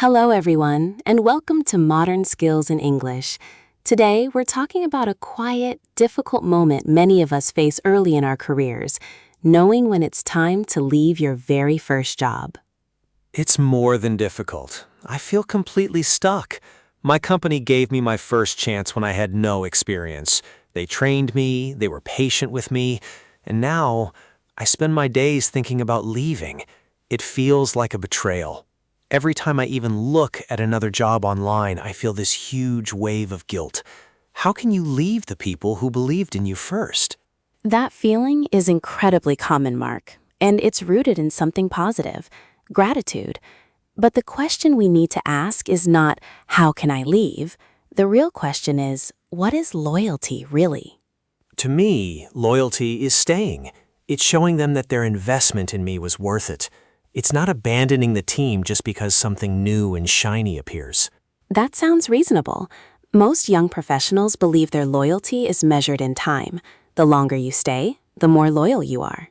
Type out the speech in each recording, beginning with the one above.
Hello, everyone, and welcome to Modern Skills in English. Today, we're talking about a quiet, difficult moment many of us face early in our careers, knowing when it's time to leave your very first job. It's more than difficult. I feel completely stuck. My company gave me my first chance when I had no experience. They trained me, they were patient with me, and now I spend my days thinking about leaving. It feels like a betrayal. Every time I even look at another job online, I feel this huge wave of guilt. How can you leave the people who believed in you first? That feeling is incredibly common, Mark, and it's rooted in something positive, gratitude. But the question we need to ask is not, how can I leave? The real question is, what is loyalty really? To me, loyalty is staying. It's showing them that their investment in me was worth it. It's not abandoning the team just because something new and shiny appears. That sounds reasonable. Most young professionals believe their loyalty is measured in time. The longer you stay, the more loyal you are.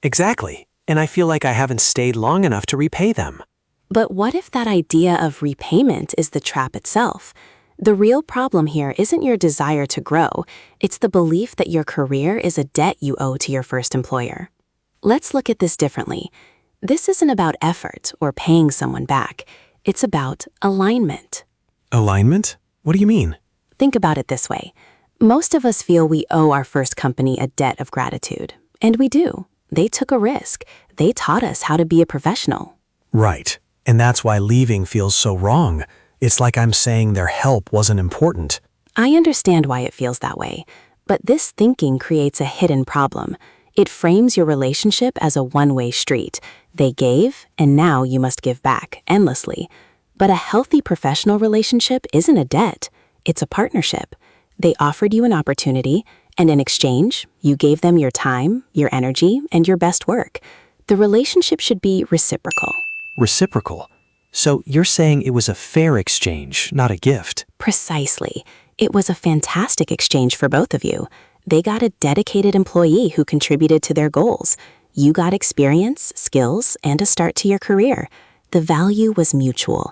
Exactly, and I feel like I haven't stayed long enough to repay them. But what if that idea of repayment is the trap itself? The real problem here isn't your desire to grow, it's the belief that your career is a debt you owe to your first employer. Let's look at this differently. This isn't about effort or paying someone back. It's about alignment. Alignment? What do you mean? Think about it this way. Most of us feel we owe our first company a debt of gratitude. And we do. They took a risk. They taught us how to be a professional. Right. And that's why leaving feels so wrong. It's like I'm saying their help wasn't important. I understand why it feels that way. But this thinking creates a hidden problem. It frames your relationship as a one-way street. They gave, and now you must give back, endlessly. But a healthy professional relationship isn't a debt. It's a partnership. They offered you an opportunity, and in exchange, you gave them your time, your energy, and your best work. The relationship should be reciprocal. Reciprocal? So you're saying it was a fair exchange, not a gift? Precisely. It was a fantastic exchange for both of you. They got a dedicated employee who contributed to their goals. You got experience, skills, and a start to your career. The value was mutual.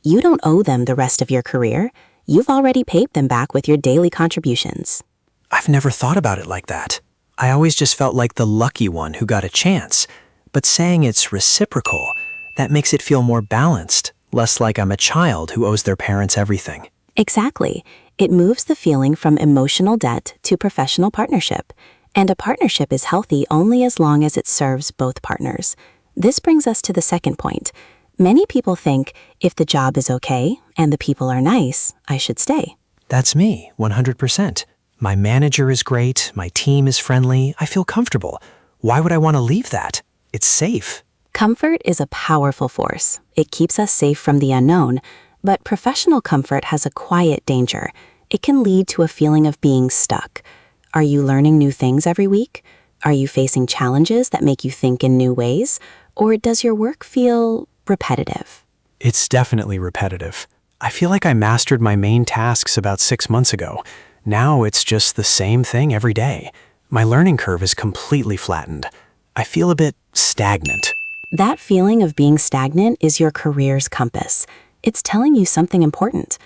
You don't owe them the rest of your career. You've already paid them back with your daily contributions. I've never thought about it like that. I always just felt like the lucky one who got a chance. But saying it's reciprocal, that makes it feel more balanced, less like I'm a child who owes their parents everything. Exactly. It moves the feeling from emotional debt to professional partnership. And a partnership is healthy only as long as it serves both partners. This brings us to the second point. Many people think, if the job is okay and the people are nice, I should stay. That's me, 100%. My manager is great, my team is friendly, I feel comfortable. Why would I want to leave that? It's safe. Comfort is a powerful force. It keeps us safe from the unknown. But professional comfort has a quiet danger. It can lead to a feeling of being stuck. Are you learning new things every week? Are you facing challenges that make you think in new ways? Or does your work feel repetitive? It's definitely repetitive. I feel like I mastered my main tasks about 6 months ago. Now it's just the same thing every day. My learning curve is completely flattened. I feel a bit stagnant. That feeling of being stagnant is your career's compass. It's telling you something important.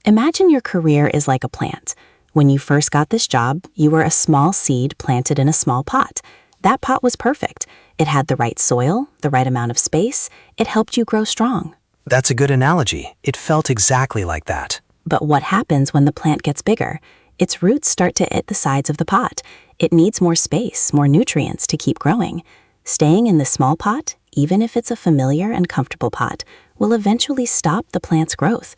Imagine your career is like a plant. When you first got this job, you were a small seed planted in a small pot. That pot was perfect. It had the right soil, the right amount of space. It helped you grow strong. That's a good analogy. It felt exactly like that. But what happens when the plant gets bigger? Its roots start to hit the sides of the pot. It needs more space, more nutrients to keep growing. Staying in the small pot, even if it's a familiar and comfortable pot, will eventually stop the plant's growth.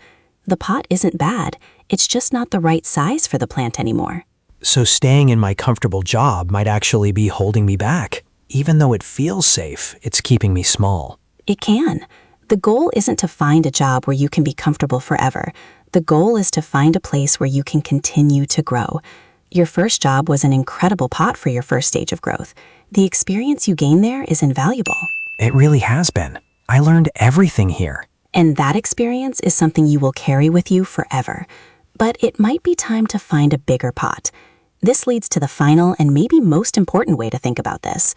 The pot isn't bad, it's just not the right size for the plant anymore. So staying in my comfortable job might actually be holding me back. Even though it feels safe, it's keeping me small. It can. The goal isn't to find a job where you can be comfortable forever. The goal is to find a place where you can continue to grow. Your first job was an incredible pot for your first stage of growth. The experience you gained there is invaluable. It really has been. I learned everything here. And that experience is something you will carry with you forever. But it might be time to find a bigger pot. This leads to the final and maybe most important way to think about this.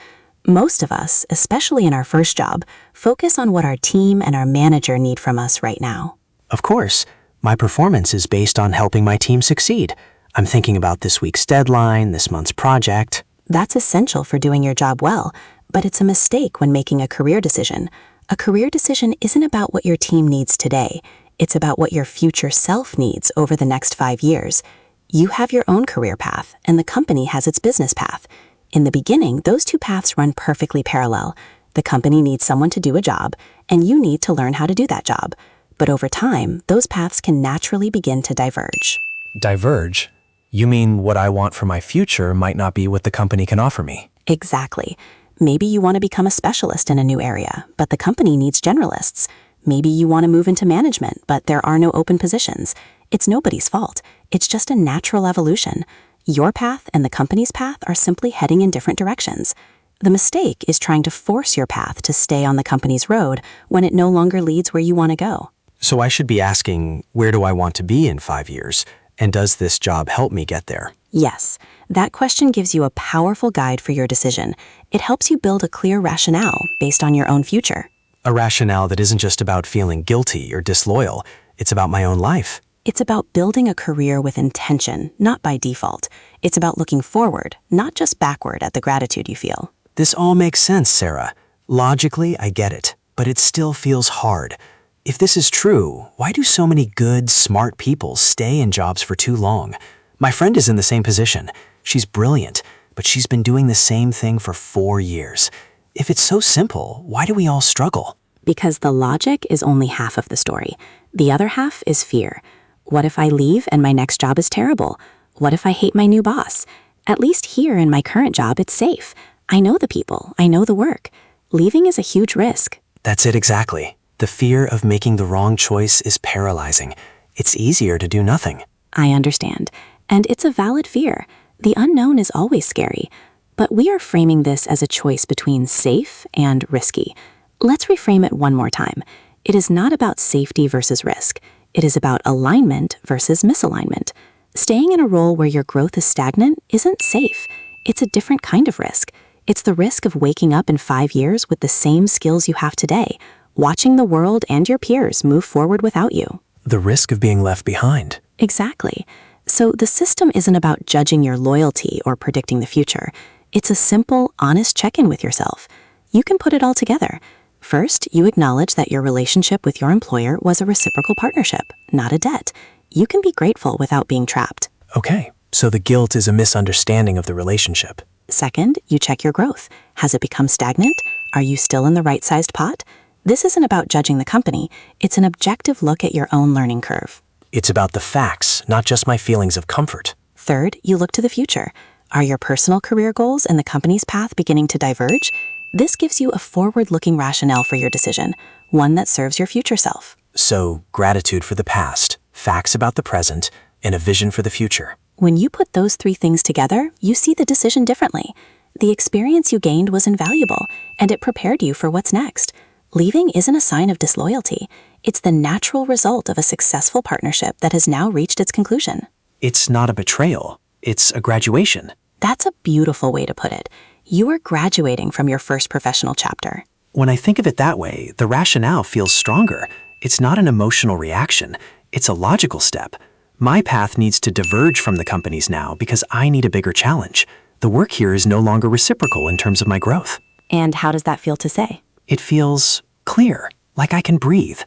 Most of us, especially in our first job, focus on what our team and our manager need from us right now. Of course, my performance is based on helping my team succeed. I'm thinking about this week's deadline, this month's project. That's essential for doing your job well, but it's a mistake when making a career decision. A career decision isn't about what your team needs today. It's about what your future self needs over the next 5 years. You have your own career path, and the company has its business path. In the beginning, those two paths run perfectly parallel. The company needs someone to do a job, and you need to learn how to do that job. But over time, those paths can naturally begin to diverge. Diverge? You mean what I want for my future might not be what the company can offer me? Exactly. Maybe you want to become a specialist in a new area, but the company needs generalists. Maybe you want to move into management, but there are no open positions. It's nobody's fault. It's just a natural evolution. Your path and the company's path are simply heading in different directions. The mistake is trying to force your path to stay on the company's road when it no longer leads where you want to go. So I should be asking, where do I want to be in 5 years? And does this job help me get there? Yes, that question gives you a powerful guide for your decision. It helps you build a clear rationale based on your own future. A rationale that isn't just about feeling guilty or disloyal. It's about my own life. It's about building a career with intention, not by default. It's about looking forward, not just backward at the gratitude you feel. This all makes sense, Sarah. Logically, I get it, but it still feels hard. If this is true, why do so many good, smart people stay in jobs for too long? My friend is in the same position. She's brilliant, but she's been doing the same thing for 4 years. If it's so simple, why do we all struggle? Because the logic is only half of the story. The other half is fear. What if I leave and my next job is terrible? What if I hate my new boss? At least here in my current job, it's safe. I know the people. I know the work. Leaving is a huge risk. That's it exactly. The fear of making the wrong choice is paralyzing. It's easier to do nothing. I understand. And it's a valid fear. The unknown is always scary. But we are framing this as a choice between safe and risky. Let's reframe it one more time. It is not about safety versus risk. It is about alignment versus misalignment. Staying in a role where your growth is stagnant isn't safe. It's a different kind of risk. It's the risk of waking up in 5 years with the same skills you have today, watching the world and your peers move forward without you. The risk of being left behind. Exactly. So the system isn't about judging your loyalty or predicting the future. It's a simple, honest check-in with yourself. You can put it all together. First, you acknowledge that your relationship with your employer was a reciprocal partnership, not a debt. You can be grateful without being trapped. Okay, so the guilt is a misunderstanding of the relationship. Second, you check your growth. Has it become stagnant? Are you still in the right-sized pot? This isn't about judging the company. It's an objective look at your own learning curve. It's about the facts, not just my feelings of comfort. Third, you look to the future. Are your personal career goals and the company's path beginning to diverge? This gives you a forward-looking rationale for your decision, one that serves your future self. So, gratitude for the past, facts about the present, and a vision for the future. When you put those 3 things together, you see the decision differently. The experience you gained was invaluable, and it prepared you for what's next. Leaving isn't a sign of disloyalty. It's the natural result of a successful partnership that has now reached its conclusion. It's not a betrayal. It's a graduation. That's a beautiful way to put it. You are graduating from your first professional chapter. When I think of it that way, the rationale feels stronger. It's not an emotional reaction. It's a logical step. My path needs to diverge from the company's now because I need a bigger challenge. The work here is no longer reciprocal in terms of my growth. And how does that feel to say? It feels clear, like I can breathe.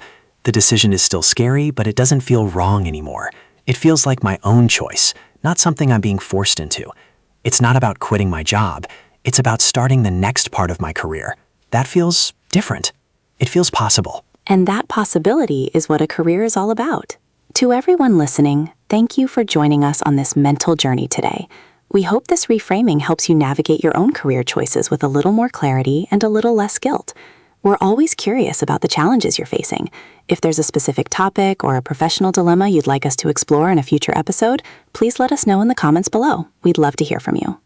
The decision is still scary, but it doesn't feel wrong anymore. It feels like my own choice, not something I'm being forced into. It's not about quitting my job. It's about starting the next part of my career. That feels different. It feels possible. And that possibility is what a career is all about. To everyone listening, thank you for joining us on this mental journey today. We hope this reframing helps you navigate your own career choices with a little more clarity and a little less guilt. We're always curious about the challenges you're facing. If there's a specific topic or a professional dilemma you'd like us to explore in a future episode, please let us know in the comments below. We'd love to hear from you.